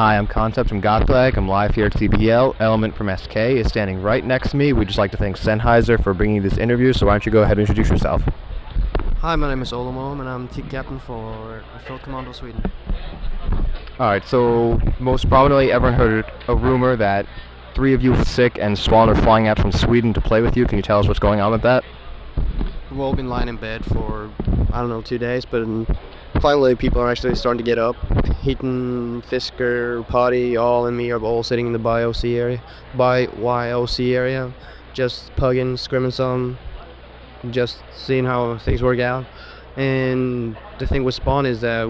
Hi, I'm Concept from GotFrag. I'm live here at CPL. elemeNt from SK is standing right next to me. We'd just like to thank Sennheiser for bringing this interview, so why don't you go ahead and introduce yourself. Hi, my name is elemeNt and I'm team captain for Field Commando Sweden. Alright, so most prominently everyone heard a rumor that 3 of you were sick and Swan are flying out from Sweden to play with you. Can you tell us what's going on with that? We've all been lying in bed for, 2 days, but finally people are actually starting to get up. Heaton, Fisker, Potty, all and me are all sitting in the YOC area, just pugging, scrimming some, just seeing how things work out. And the thing with Spawn is that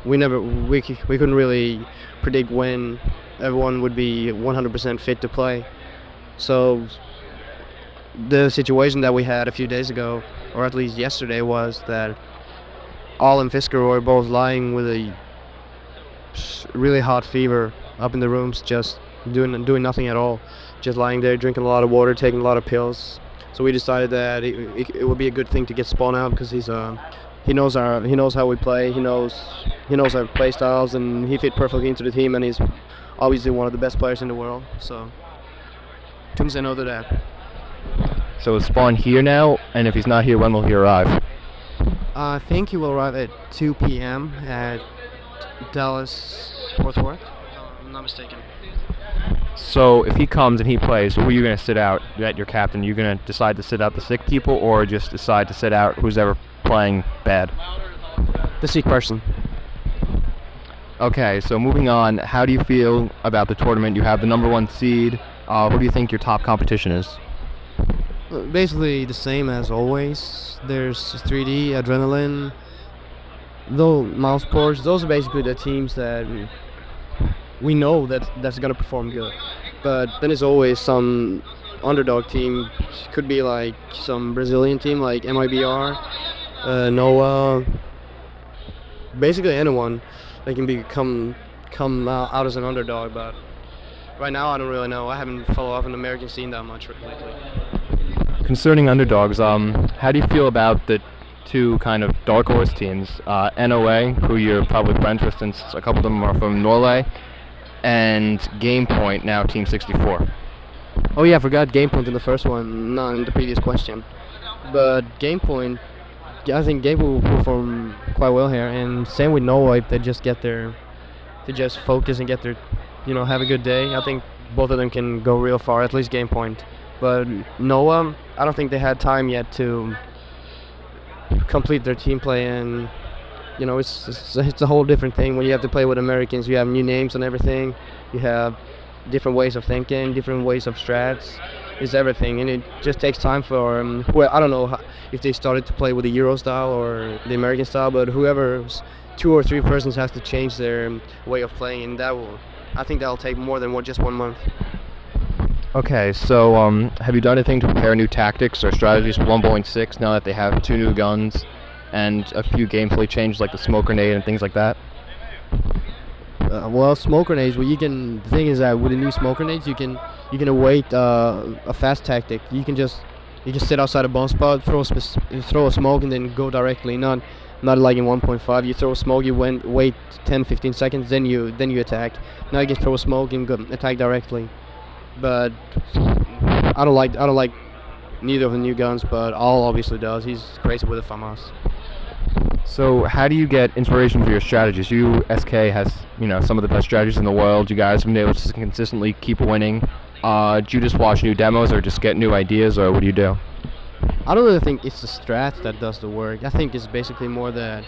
we couldn't really predict when everyone would be 100% fit to play. So the situation that we had a few days ago, or at least yesterday, was that All and Fisker were both lying with a really hot fever up in the rooms, just doing nothing at all, just lying there, drinking a lot of water, taking a lot of pills. So we decided that it would be a good thing to get Spawn out because he knows how we play, he knows our play styles, and he fit perfectly into the team, and he's obviously one of the best players in the world. So couldn't say no to that. So is Spawn here now? And if he's not here, when will he arrive? I think he will arrive at 2 p.m. at Dallas Fort Worth. I'm not mistaken. So if he comes and he plays, who are you going to sit out at your captain? Are you going to decide to sit out the sick people or just decide to sit out who's ever playing bad? The sick person. Okay, so moving on, how do you feel about the tournament? You have the number 1 seed. What do you think your top competition is? Basically the same as always. There's 3D, Adrenaline, though Mouse Sports. Those are basically the teams that we know that's gonna perform good. But then there's always some underdog team. Could be like some Brazilian team like MIBR, Noah. Basically anyone that can come out as an underdog. But right now I don't really know. I haven't followed up an American scene that much lately. Concerning underdogs, how do you feel about the 2 kind of dark horse teams, NOA, who you're probably friends with since a couple of them are from Norway, and GamePoint, now Team 64? Oh yeah, I forgot GamePoint in the first one, not in the previous question. But GamePoint, I think Game will perform quite well here, and same with Noah. If they just focus and get their, have a good day, I think both of them can go real far, at least GamePoint. But Noah, I don't think they had time yet to complete their team play, and it's a whole different thing when you have to play with Americans. You have new names and everything. You have different ways of thinking, different ways of strats. It's everything, and it just takes time for I don't know if they started to play with the Euro style or the American style, but whoever's 2 or 3 persons has to change their way of playing, and I think that'll take more than just 1 month. Okay, so have you done anything to prepare new tactics or strategies for 1.6 now that they have 2 new guns and a few gameplay changes like the smoke grenade and things like that? Well, smoke grenades. The thing is that with the new smoke grenades, you can await a fast tactic. You can sit outside a bomb spot, throw a smoke, and then go directly. Not like in 1.5. You throw a smoke, you wait 10-15 seconds, then you attack. Now you can throw a smoke and go attack directly. But I don't like neither of the new guns, but All obviously does. He's crazy with the FAMAS. So how do you get inspiration for your strategies? SK has, some of the best strategies in the world. You guys have been able to consistently keep winning. Do you just watch new demos or just get new ideas, or what do you do? I don't really think it's the strat that does the work. I think it's basically more that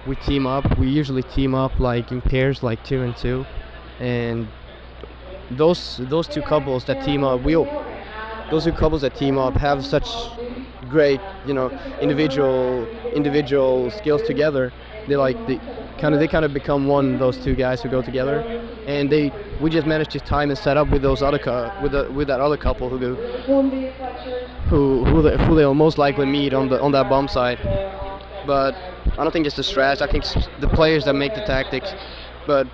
we team up. We usually team up like in pairs, like 2 and 2, and those 2 couples that team up, have such great, individual skills together. They kind of become one. Those 2 guys who go together, and we just managed to time and set up with those with that other couple who they'll most likely meet on that bomb site. But I don't think it's the strats. I think it's the players that make the tactics. But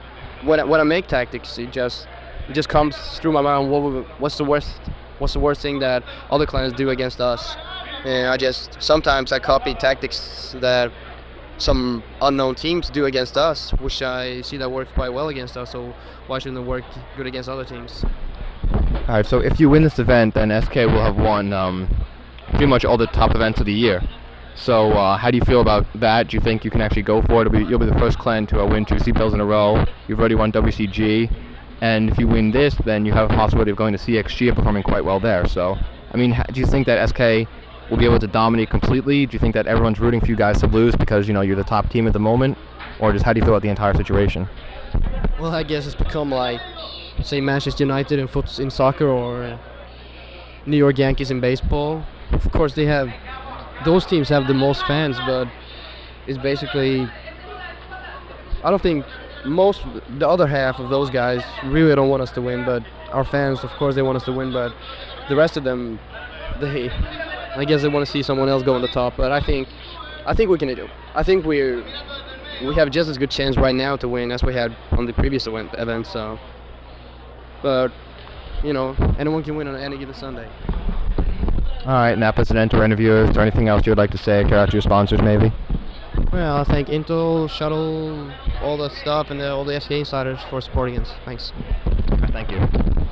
when I make tactics, it just comes through my mind. What's the worst thing that other clans do against us? And sometimes I copy tactics that some unknown teams do against us, which I see that works quite well against us. So why shouldn't it work good against other teams? All right, so if you win this event, then SK will have won pretty much all the top events of the year. So how do you feel about that? Do you think you can actually go for it? You'll be the first clan to win 2 CPLs in a row. You've already won WCG, and if you win this, then you have a possibility of going to CXG and performing quite well there. So, I mean, do you think that SK will be able to dominate completely? Do you think that everyone's rooting for you guys to lose because you're the top team at the moment, or just how do you feel about the entire situation? Well, I guess it's become like, say, Manchester United in soccer, or New York Yankees in baseball. Of course, those teams have the most fans, but it's basically, I don't think the other half of those guys really don't want us to win, but our fans, of course, they want us to win, but the rest of them, I guess they want to see someone else go on the top. But I think we can do. I think we have just as good chance right now to win as we had on the previous event. So, but anyone can win on any given Sunday. All right, and that puts an end to our interview. Is there anything else you would like to say? Care out to your sponsors, maybe? Well, I thank Intel, Shuttle, all the stuff, and all the SK insiders for supporting us. Thanks. Thank you.